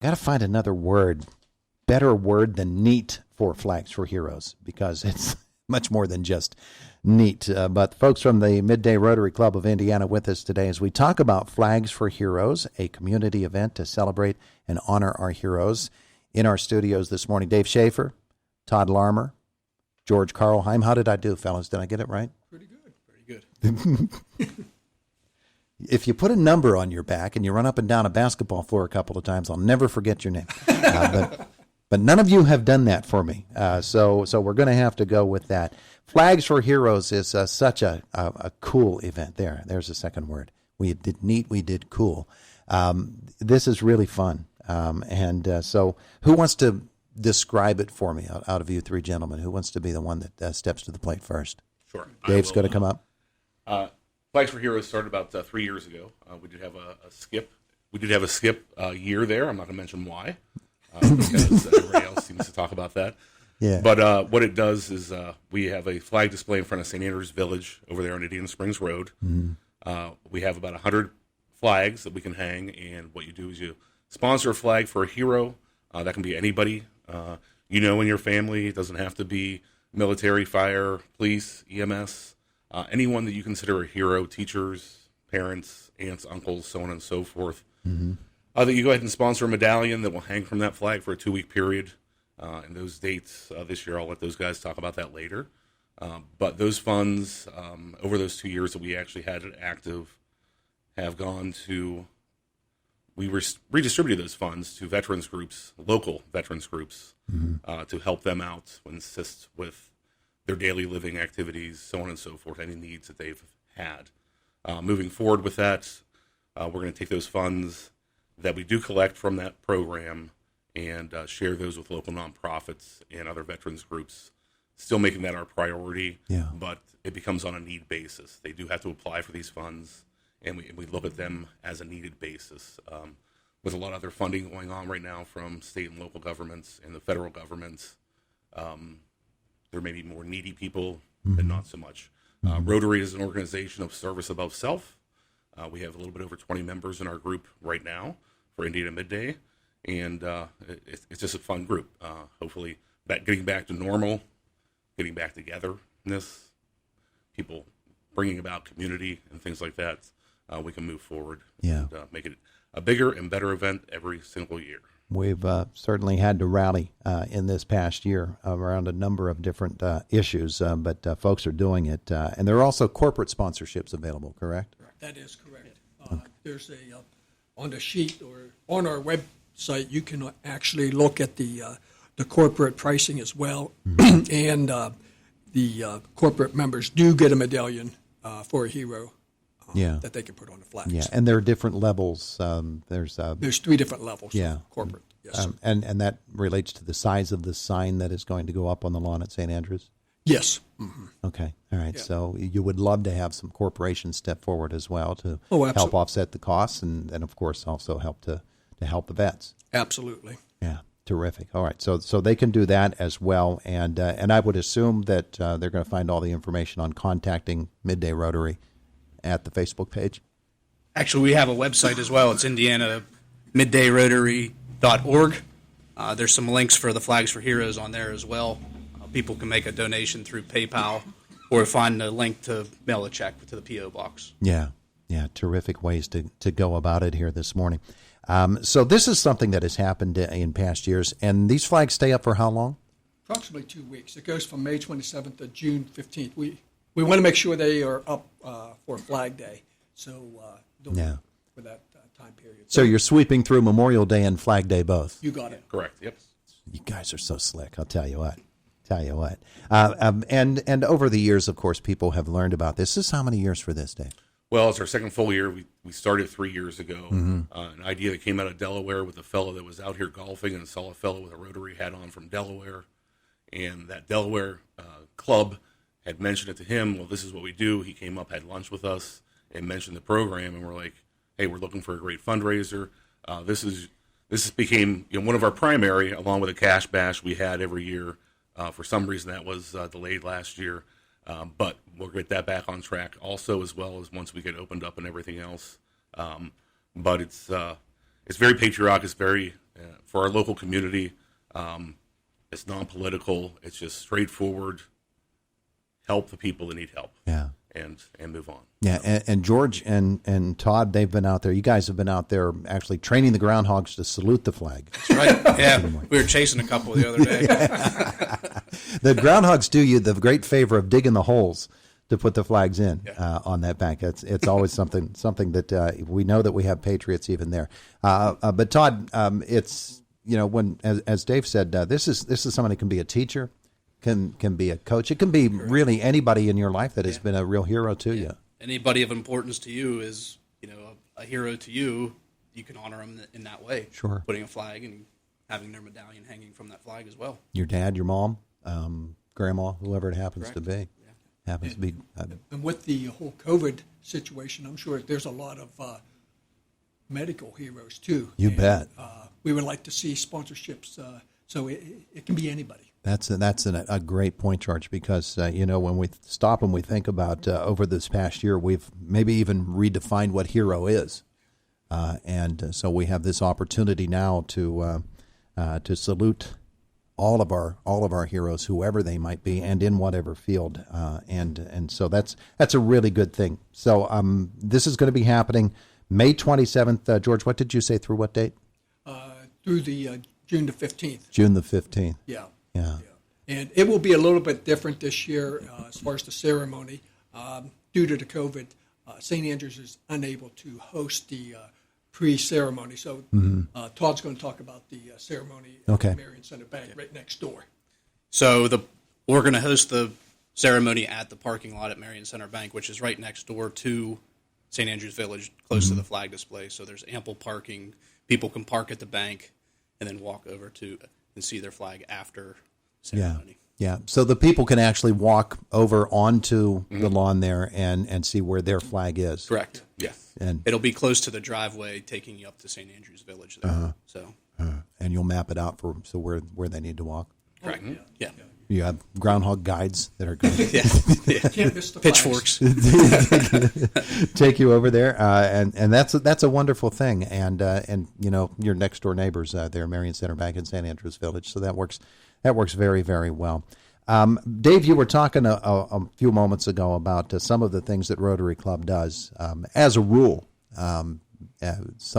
got to find another word, better word than neat for Flags for Heroes, because it's much more than just neat. But folks from the Midday Rotary Club of Indiana with us today as we talk about Flags for Heroes, a community event to celebrate and honor our heroes. In our studios this morning, Dave Shaffer, Todd Larimer, George Karlheim. How did I do, fellas? Did I get it right? Pretty good. Pretty good. If you put a number on your back and you run up and down a basketball floor a couple of times, I'll never forget your name. But none of you have done that for me. So we're going to have to go with that. Flags for Heroes is such a cool event. There's a second word. We did neat, we did cool. This is really fun. So who wants to describe it for me out of you three gentlemen? Who wants to be the one that steps to the plate first? Sure. Dave's going to come up. Flags for Heroes started about 3 years ago. We did have a skip. We did have a skip year there. I'm not going to mention why, because everybody else seems to talk about that. Yeah. But what it does is we have a flag display in front of St. Andrews Village over there on Indiana Springs Road. Mm-hmm. We have about 100 flags that we can hang, and what you do is you sponsor a flag for a hero. That can be anybody in your family. It doesn't have to be military, fire, police, EMS. Anyone that you consider a hero, teachers, parents, aunts, uncles, so on and so forth. Mm-hmm. That you go ahead and sponsor a medallion that will hang from that flag for a 2-week period. And those dates this year, I'll let those guys talk about that later. But those funds, over those 2 years that we actually had it active, have gone to, we redistributed those funds to veterans groups, local veterans groups, mm-hmm. To help them out, assist with their daily living activities, so on and so forth, any needs that they've had. Moving forward with that, we're going to take those funds that we do collect from that program and share those with local nonprofits and other veterans groups, still making that our priority, but it becomes on a need basis. They do have to apply for these funds, and we look at them as a needed basis. With a lot of other funding going on right now from state and local governments and the federal governments, there may be more needy people, mm-hmm. but not so much. Rotary is an organization of service above self. We have a little bit over 20 members in our group right now for Indiana Midday, and it's just a fun group. Hopefully, getting back to normal, getting back togetherness, people bringing about community and things like that, we can move forward and make it a bigger and better event every single year. We've certainly had to rally in this past year around a number of different issues, but folks are doing it. And there are also corporate sponsorships available, correct? That is correct. There's on the sheet or on our website, you can actually look at the corporate pricing as well. Mm-hmm. And the corporate members do get a medallion for a hero. That they can put on the flags. Yeah, and there are different levels. There's 3 different levels. Yeah, corporate. Yes, and that relates to the size of the sign that is going to go up on the lawn at St. Andrews. Yes. Mm-hmm. Okay. All right. Yeah. So you would love to have some corporations step forward as well to help offset the costs, and of course also help to help the vets. Absolutely. Yeah. Terrific. All right. So they can do that as well, and I would assume that they're going to find all the information on contacting Midday Rotary at the Facebook page? Actually, we have a website as well. It's IndianaMiddayRotary.org. There's some links for the Flags for Heroes on there as well. People can make a donation through PayPal or find a link to mail a check to the P.O. box. Yeah. Terrific ways to go about it here this morning. So this is something that has happened in past years, and these flags stay up for how long? Approximately 2 weeks. It goes from May 27th to June 15th. We want to make sure they are up for Flag Day, so for that time period. So you're sweeping through Memorial Day and Flag Day both? You got it. Correct, yep. You guys are so slick, I'll tell you what. And over the years, of course, people have learned about this. This is how many years for this, Dave? Well, it's our second full year. We started 3 years ago. Mm-hmm. An idea that came out of Delaware with a fellow that was out here golfing and saw a fellow with a Rotary hat on from Delaware. And that Delaware club had mentioned it to him. Well, this is what we do. He came up, had lunch with us, and mentioned the program. And we're like, hey, we're looking for a great fundraiser. This became one of our primary, along with a cash bash we had every year. For some reason, that was delayed last year. But we'll get that back on track also, as well as once we get opened up and everything else. But it's very patriotic. It's very for our local community. It's non-political. It's just straightforward. Help the people that need help. Yeah. And move on. Yeah, and George and Todd, they've been out there. You guys have been out there actually training the groundhogs to salute the flag. That's right. Yeah, we were chasing a couple the other day. The groundhogs do you the great favor of digging the holes to put the flags in on that bank. It's always something that we know that we have patriots even there. But Todd, it's when as Dave said, this is someone who can be a teacher, can be a coach. It can be really anybody in your life that has been a real hero to you. Anybody of importance to you is a hero to you. You can honor them in that way. Sure, putting a flag and having their medallion hanging from that flag as well. Your dad, your mom, grandma, whoever it happens to be. Happens to be. And with the whole COVID situation, I'm sure there's a lot of medical heroes too. You bet. We would like to see sponsorships, so it can be anybody. That's a great point, George, because when we stop and we think about over this past year, we've maybe even redefined what hero is, and so we have this opportunity now to salute all of our heroes, whoever they might be, and in whatever field, and so that's a really good thing. So this is going to be happening May 27th. George, what did you say? Through what date? Through the June the 15th. June the 15th. Yeah. Yeah. And it will be a little bit different this year as far as the ceremony. Due to the COVID, St. Andrews is unable to host the pre-ceremony. So Todd's going to talk about the ceremony at the Marion Center Bank right next door. So we're going to host the ceremony at the parking lot at Marion Center Bank, which is right next door to St. Andrews Village, close to the flag display. So there's ample parking. People can park at the bank and then walk over to and see their flag after ceremony. Yeah. So the people can actually walk over onto the lawn there and see where their flag is. Correct. Yes. And it'll be close to the driveway taking you up to St. Andrews Village there. And you'll map it out for them, so where they need to walk. Correct. Yeah. You have groundhog guides that are going to Can't miss the pitchforks. take you over there, and that's a wonderful thing. And your next door neighbors there, Marion Center Bank in St. Andrews Village, so that works very, very well. Dave, you were talking a few moments ago about some of the things that Rotary Club does. As a rule, some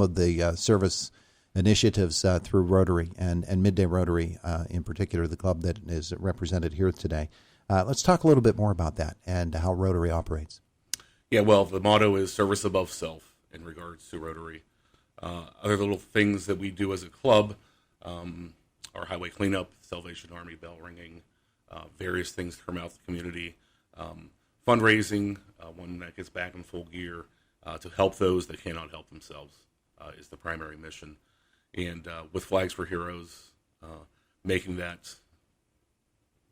of the service initiatives through Rotary and Midday Rotary, in particular, the club that is represented here today. Let's talk a little bit more about that and how Rotary operates. Yeah, well, the motto is service above self in regards to Rotary. Other little things that we do as a club are highway cleanup, Salvation Army bell ringing, various things throughout the community, fundraising, when that gets back in full gear, to help those that cannot help themselves is the primary mission. And with Flags for Heroes, making that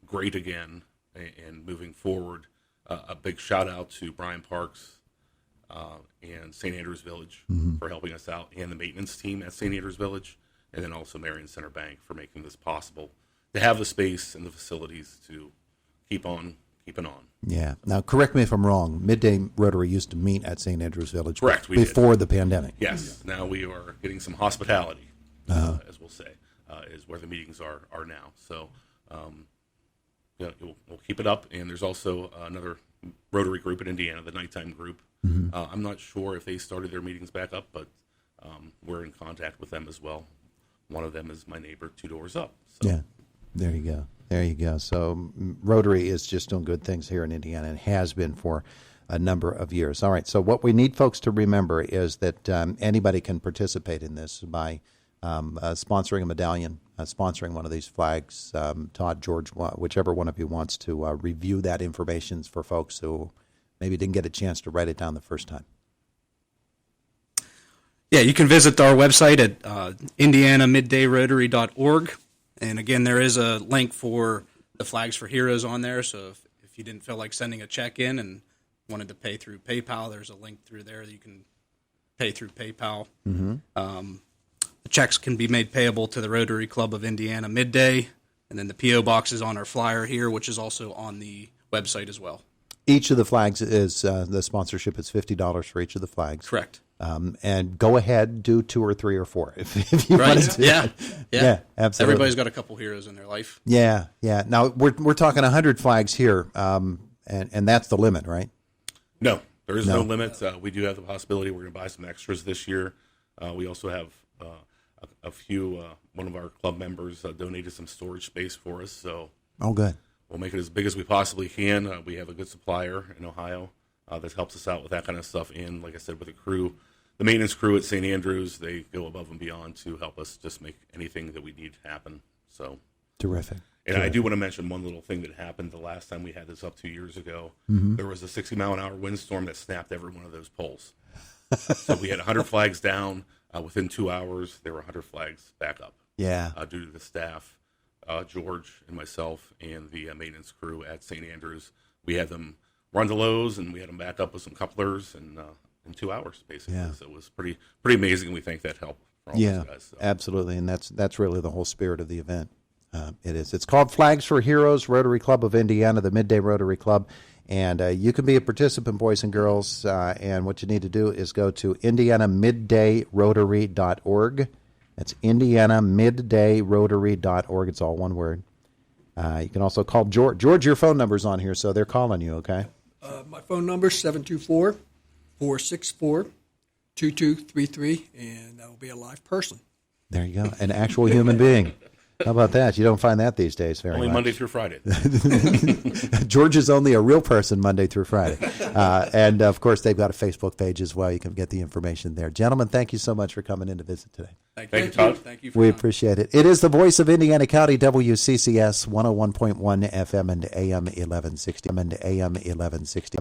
great again and moving forward, a big shout out to Brian Parks and St. Andrews Village for helping us out, and the maintenance team at St. Andrews Village, and then also Marion Center Bank for making this possible, to have the space and the facilities to keep on keeping on. Yeah. Now, correct me if I'm wrong. Midday Rotary used to meet at St. Andrews Village. Correct. Before the pandemic. Yes. Now we are getting some hospitality, as we'll say, is where the meetings are now. So, we'll keep it up. And there's also another Rotary group in Indiana, the nighttime group. I'm not sure if they started their meetings back up, but we're in contact with them as well. One of them is my neighbor 2 doors up. So. Yeah. There you go. So Rotary is just doing good things here in Indiana and has been for a number of years. All right. So what we need folks to remember is that anybody can participate in this by sponsoring a medallion, sponsoring one of these flags. Todd, George, whichever one of you wants to review that information for folks who maybe didn't get a chance to write it down the first time. Yeah, you can visit our website at indianamiddayrotary.org. And again, there is a link for the Flags for Heroes on there. So if you didn't feel like sending a check in and wanted to pay through PayPal, there's a link through there that you can pay through PayPal. The checks can be made payable to the Rotary Club of Indiana Midday. And then the P.O. box is on our flyer here, which is also on the website as well. Each of the flags is, the sponsorship is $50 for each of the flags. Correct. And go ahead, do 2 or 3 or 4 if you Right. want to. Yeah. Absolutely. Everybody's got a couple heroes in their life. Yeah. Now we're talking 100 flags here, and that's the limit, right? No, there is no limit. We do have the possibility we're going to buy some extras this year. We also have a few. One of our club members donated some storage space for us, so Oh, good. we'll make it as big as we possibly can. We have a good supplier in Ohio that helps us out with that kind of stuff. And like I said, with the crew, the maintenance crew at St. Andrews, they go above and beyond to help us just make anything that we need happen. So Terrific. And I do want to mention one little thing that happened the last time we had this up 2 years ago. There was a 60-mile-an-hour windstorm that snapped every one of those poles. So we had 100 flags down. Within 2 hours, there were 100 flags back up. Yeah. Due to the staff, George and myself and the maintenance crew at St. Andrews. We had them run to Lowe's, and we had them back up with some couplers in 2 hours, basically. Yeah. So it was pretty amazing. We think that helped for all those guys. So. Absolutely, and that's really the whole spirit of the event. It is. It's called Flags for Heroes, Rotary Club of Indiana, the Midday Rotary Club. And you can be a participant, boys and girls. And what you need to do is go to indianamiddayrotary.org. That's indianamiddayrotary.org. It's all one word. You can also call George. George, your phone number's on here, so they're calling you, okay? My phone number is 724-464-2233, and I will be a live person. There you go. An actual human being. How about that? You don't find that these days very Only much. Monday through Friday. George is only a real person Monday through Friday. And, of course, they've got a Facebook page as well. You can get the information there. Gentlemen, thank you so much for coming in to visit today. Thank you, Todd. Thank you for We your time. appreciate it. It is the voice of Indiana County, WCCS 101.1 FM and AM 1160.